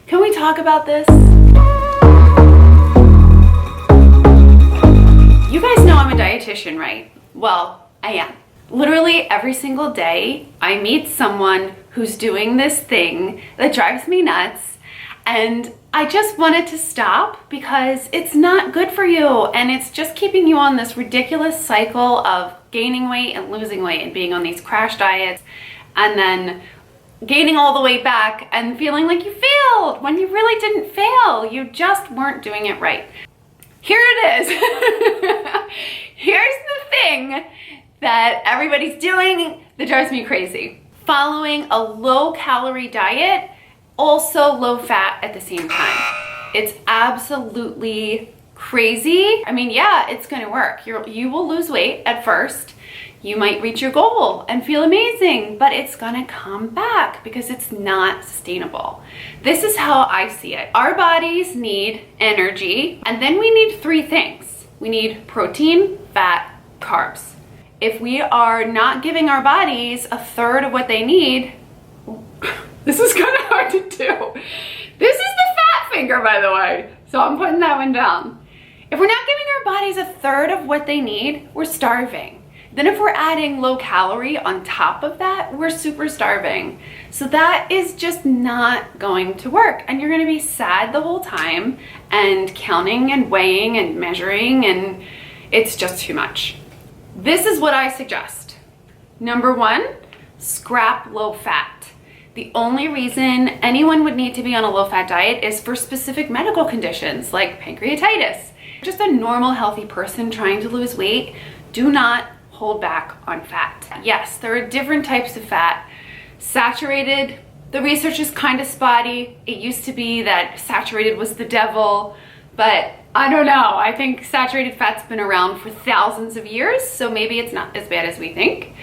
Can we talk about this? You guys know I'm a dietitian, right? Well, I am. Literally every single day, I meet someone who's doing this thing that drives me nuts, and I just wanted to stop because it's not good for you, and it's just keeping you on this ridiculous cycle of gaining weight and losing weight and being on these crash diets, and then gaining all the way back and feeling like you failed when you really didn't fail. You just weren't doing it right. Here it is. Here's the thing that everybody's doing that drives me crazy. Following a low-calorie diet, also low-fat at the same time. It's absolutely crazy. I mean, yeah, it's gonna work. You will lose weight at first. You might reach your goal and feel amazing, but it's gonna come back because it's not sustainable. This is how I see it. Our bodies need energy, and then we need three things. We need protein, fat, carbs. If we are not giving our bodies a third of what they need, this is kind of hard to do. This is the fat finger, by the way, so I'm putting that one down. If we're not giving our bodies a third of what they need, we're starving. Then if we're adding low calorie on top of that, we're super starving. So that is just not going to work. And you're gonna be sad the whole time and counting and weighing and measuring, and it's just too much. This is what I suggest. Number one, scrap low fat. The only reason anyone would need to be on a low fat diet is for specific medical conditions like pancreatitis. Just a normal healthy person trying to lose weight, do not hold back on fat. Yes, there are different types of fat. Saturated, the research is kind of spotty. It used to be that saturated was the devil, but I don't know. I think saturated fat's been around for thousands of years, so maybe it's not as bad as we think.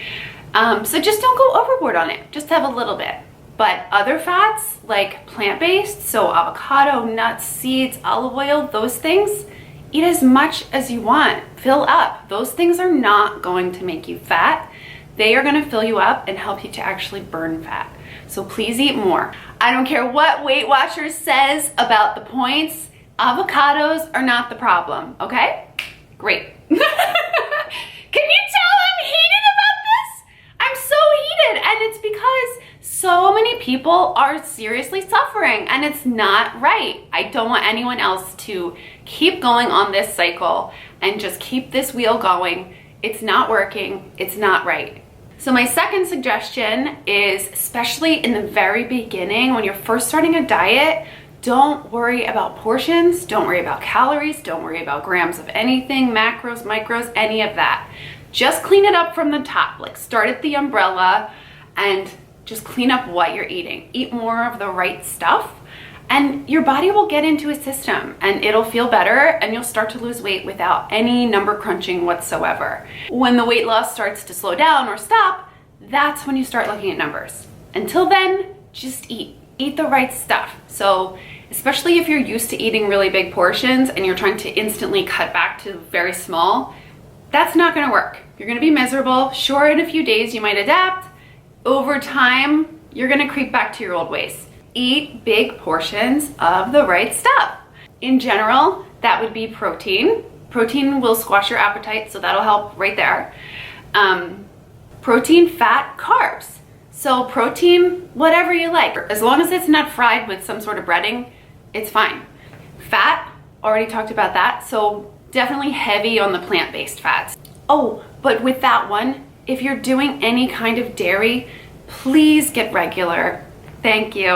So just don't go overboard on it. Just have a little bit. But other fats, like plant-based, so avocado, nuts, seeds, olive oil, those things, eat as much as you want. Fill up. Those things are not going to make you fat. They are going to fill you up and help you to actually burn fat. So please eat more. I don't care what Weight Watchers says about the points. Avocados are not the problem, okay? Great. Can you tell I'm heated about this? I'm so heated, and it's because so many people are seriously suffering, and it's not right. I don't want anyone else to keep going on this cycle and just keep this wheel going. It's not working. It's not right. So my second suggestion is, especially in the very beginning, when you're first starting a diet, don't worry about portions, don't worry about calories, don't worry about grams of anything, macros, micros, any of that. Just clean it up from the top. Like, start at the umbrella and just clean up what you're eating. Eat more of the right stuff, and your body will get into a system and it'll feel better, and you'll start to lose weight without any number crunching whatsoever. When the weight loss starts to slow down or stop, that's when you start looking at numbers. Until then, just eat. Eat the right stuff. So especially if you're used to eating really big portions and you're trying to instantly cut back to very small, that's not gonna work. You're gonna be miserable. Sure, in a few days you might adapt. Over time, you're gonna creep back to your old ways. Eat big portions of the right stuff. In general, that would be protein. Protein will squash your appetite, so that'll help right there. Protein, fat, carbs. So protein, whatever you like. As long as it's not fried with some sort of breading, it's fine. Fat, already talked about that, so definitely heavy on the plant-based fats. Oh, but with that one, if you're doing any kind of dairy, please get regular. Thank you.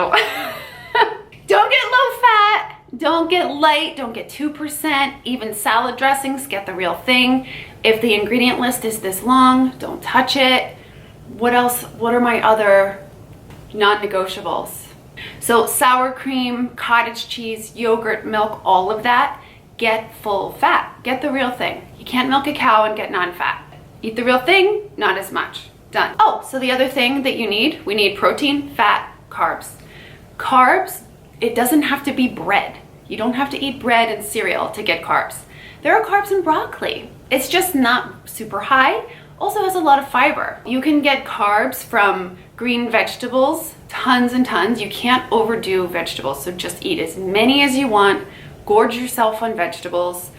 Don't get low fat, don't get light, don't get 2%. Even salad dressings, get the real thing. If the ingredient list is this long, don't touch it. What else? What are my other non-negotiables? So sour cream, cottage cheese, yogurt, milk, all of that, get full fat. Get the real thing. You can't milk a cow and get non-fat. Eat the real thing, not as much. Done. Oh, so the other thing that you need, we need protein, fat, carbs. Carbs, it doesn't have to be bread. You don't have to eat bread and cereal to get carbs. There are carbs in broccoli. It's just not super high, also has a lot of fiber. You can get carbs from green vegetables, tons and tons. You can't overdo vegetables, so just eat as many as you want, gorge yourself on vegetables,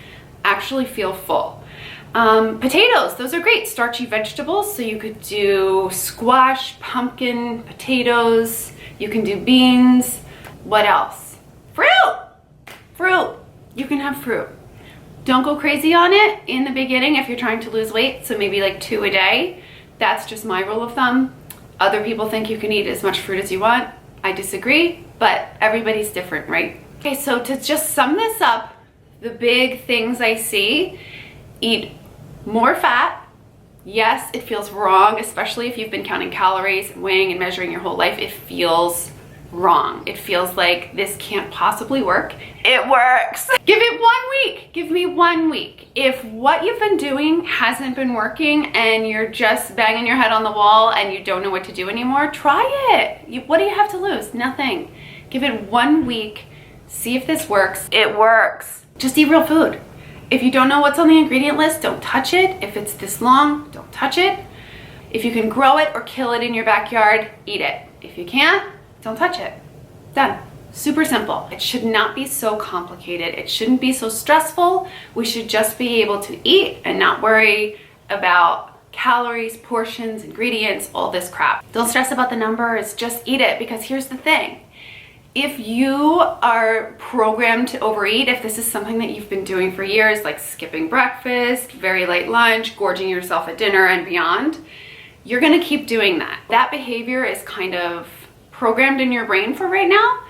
actually feel full. Potatoes, those are great starchy vegetables, so you could do squash, pumpkin, potatoes, you can do beans. What else? Fruit, you can have fruit. Don't go crazy on it in the beginning if you're trying to lose weight, so maybe like 2 a day. That's just my rule of thumb. Other people think you can eat as much fruit as you want. I disagree, but everybody's different, right? Okay, so to just sum this up, the big things I see: eat more fat. Yes, it feels wrong, especially if you've been counting calories, weighing and measuring your whole life. It feels wrong. It feels like this can't possibly work. It works. Give it 1 week. Give me 1 week. If what you've been doing hasn't been working and you're just banging your head on the wall and you don't know what to do anymore, try it. What do you have to lose? Nothing. Give it 1 week. See if this works. It works. Just eat real food. If you don't know what's on the ingredient list, don't touch it. If it's this long, don't touch it. If you can grow it or kill it in your backyard, eat it. If you can't, don't touch it. Done. Super simple. It should not be so complicated. It shouldn't be so stressful. We should just be able to eat and not worry about calories, portions, ingredients, all this crap. Don't stress about the numbers, just eat it, because here's the thing. If you are programmed to overeat, if this is something that you've been doing for years, like skipping breakfast, very late lunch, gorging yourself at dinner and beyond, you're gonna keep doing that. That behavior is kind of programmed in your brain for right now.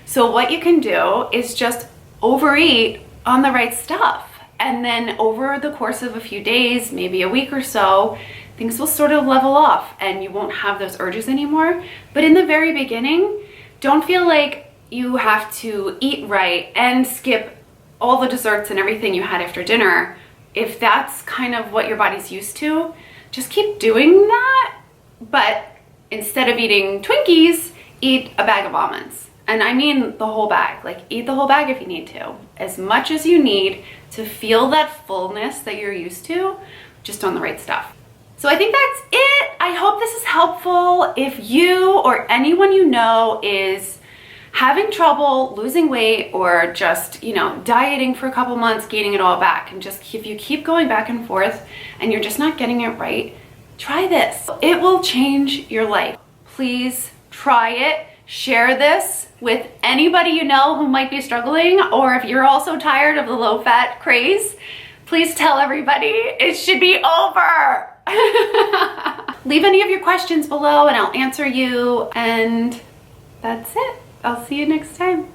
So what you can do is just overeat on the right stuff. And then over the course of a few days, maybe a week or so, things will sort of level off and you won't have those urges anymore. But in the very beginning, don't feel like you have to eat right and skip all the desserts and everything you had after dinner. If that's kind of what your body's used to, just keep doing that. But instead of eating Twinkies, eat a bag of almonds. And I mean the whole bag. Like, eat the whole bag if you need to. As much as you need to feel that fullness that you're used to, just on the right stuff. So I think that's it. I hope this is helpful. If you or anyone you know is having trouble losing weight or just, dieting for a couple months, gaining it all back, and just if you keep going back and forth and you're just not getting it right, try this. It will change your life. Please try it. Share this with anybody you know who might be struggling, or if you're also tired of the low-fat craze, please tell everybody it should be over. Leave any of your questions below and I'll answer you, and that's it. I'll see you next time.